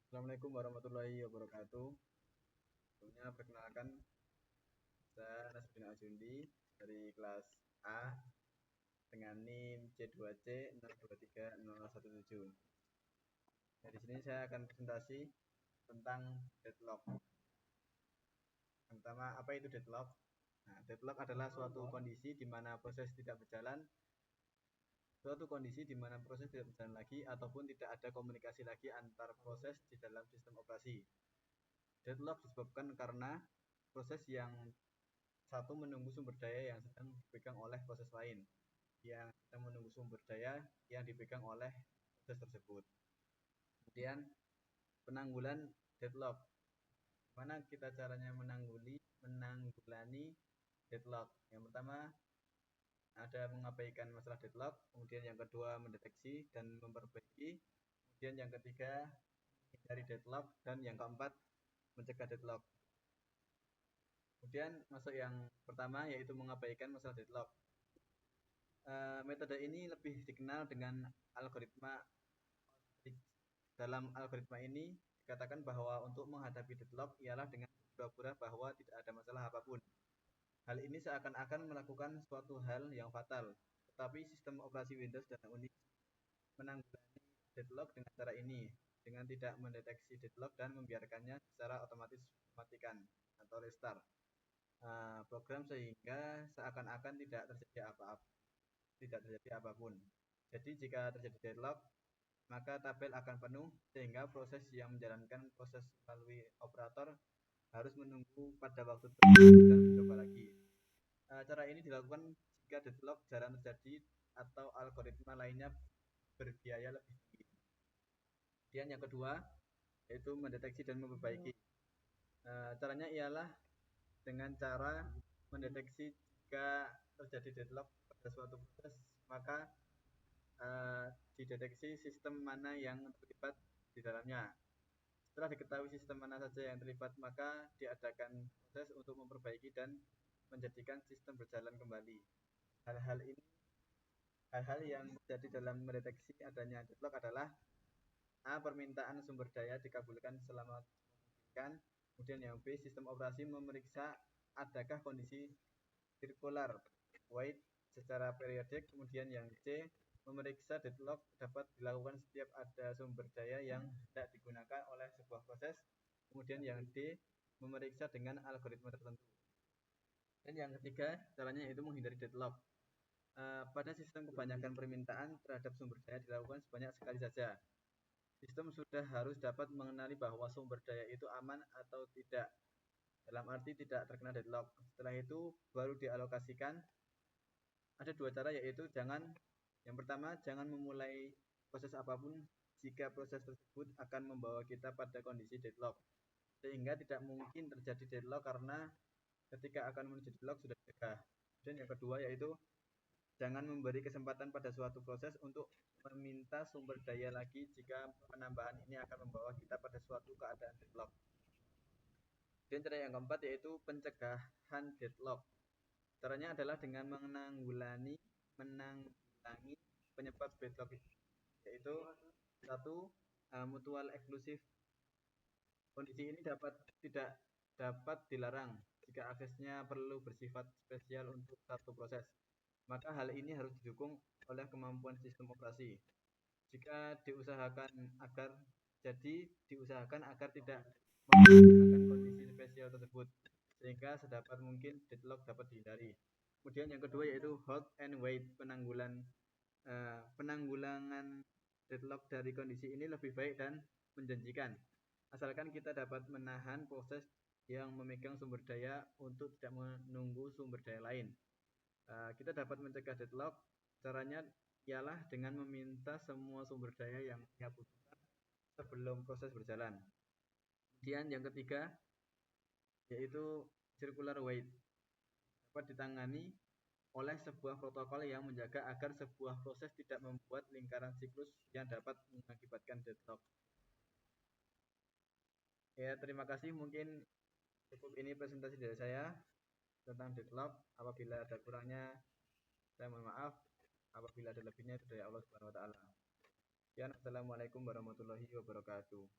Assalamualaikum warahmatullahi wabarakatuh. Sebelumnya perkenalkan, saya Nasruddin Aljundi dari kelas A dengan NIM C2C 023017. Nah, di sini saya akan presentasi tentang deadlock. Yang pertama, apa itu deadlock? Nah, deadlock adalah suatu kondisi di mana proses tidak berjalan, lagi ataupun tidak ada komunikasi lagi antar proses di dalam sistem operasi. Deadlock disebabkan karena proses yang satu menunggu sumber daya yang sedang dipegang oleh proses lain, yang sedang menunggu sumber daya yang dipegang oleh proses tersebut. Kemudian penanggulan deadlock. Mana kita caranya menanggulangi deadlock? Yang pertama ada mengabaikan masalah deadlock, kemudian yang kedua mendeteksi dan memperbaiki, kemudian yang ketiga menghindari deadlock, dan yang keempat mencegah deadlock. Kemudian masuk yang pertama yaitu mengabaikan masalah deadlock. Metode ini lebih dikenal dengan algoritma. Dalam algoritma ini dikatakan bahwa untuk menghadapi deadlock ialah dengan pura-pura bahwa tidak ada masalah apapun. Hal ini seakan-akan melakukan suatu hal yang fatal, tetapi sistem operasi Windows dan Unix menanggulangi deadlock dengan cara ini, dengan tidak mendeteksi deadlock dan membiarkannya secara otomatis mematikan atau restart program sehingga seakan-akan tidak terjadi apapun. Jadi jika terjadi deadlock, maka tabel akan penuh sehingga proses yang menjalankan proses melalui operator harus menunggu pada waktu tertentu dan mencoba lagi. Cara ini dilakukan jika deadlock jarang terjadi atau algoritma lainnya berbiaya lebih tinggi. Kemudian yang kedua yaitu mendeteksi dan memperbaiki. Caranya ialah dengan cara mendeteksi jika terjadi deadlock pada suatu proses, maka dideteksi sistem mana yang terlibat di dalamnya. Setelah diketahui sistem mana saja yang terlibat, maka diadakan proses untuk memperbaiki dan menjadikan sistem berjalan kembali. Hal-hal yang terjadi dalam mendeteksi adanya deadlock adalah A. Permintaan sumber daya dikabulkan selama memungkinkan. Kemudian yang B. Sistem operasi memeriksa adakah kondisi circular wait secara periodik. Kemudian yang C. Memeriksa deadlock dapat dilakukan setiap ada sumber daya yang tidak digunakan oleh sebuah proses. Kemudian yang D. Memeriksa dengan algoritma tertentu. Dan yang ketiga caranya yaitu menghindari deadlock. Pada sistem kebanyakan permintaan terhadap sumber daya dilakukan sebanyak sekali saja. Sistem sudah harus dapat mengenali bahwa sumber daya itu aman atau tidak, dalam arti tidak terkena deadlock. Setelah itu baru dialokasikan. Ada dua cara yaitu yang pertama jangan memulai proses apapun jika proses tersebut akan membawa kita pada kondisi deadlock, sehingga tidak mungkin terjadi deadlock karena ketika akan menuju deadlock sudah dicegah. Dan yang kedua yaitu jangan memberi kesempatan pada suatu proses untuk meminta sumber daya lagi jika penambahan ini akan membawa kita pada suatu keadaan deadlock. Dan cara yang keempat yaitu pencegahan deadlock. Caranya adalah dengan menanggulangi penyebab deadlock, yaitu satu, mutual eksklusif. Kondisi ini tidak dapat dilarang jika aksesnya perlu bersifat spesial untuk satu proses. Maka hal ini harus didukung oleh kemampuan sistem operasi. Jika diusahakan agar tidak menggunakan kondisi spesial tersebut, sehingga sedapat mungkin deadlock dapat dihindari. Kemudian yang kedua yaitu hold and wait. Penanggulangan deadlock dari kondisi ini lebih baik dan menjanjikan, asalkan kita dapat menahan proses yang memegang sumber daya untuk tidak menunggu sumber daya lain. Kita dapat mencegah deadlock. Caranya ialah dengan meminta semua sumber daya yang ia butuhkan sebelum proses berjalan. Kemudian yang ketiga yaitu circular wait, dapat ditangani oleh sebuah protokol yang menjaga agar sebuah proses tidak membuat lingkaran siklus yang dapat mengakibatkan deadlock. Ya, terima kasih. Mungkin cukup ini presentasi dari saya tentang deadlock. Apabila ada kurangnya, saya mohon maaf. Apabila ada lebihnya, itu dari Allah Subhanahu wa Ta'ala. Assalamualaikum warahmatullahi wabarakatuh.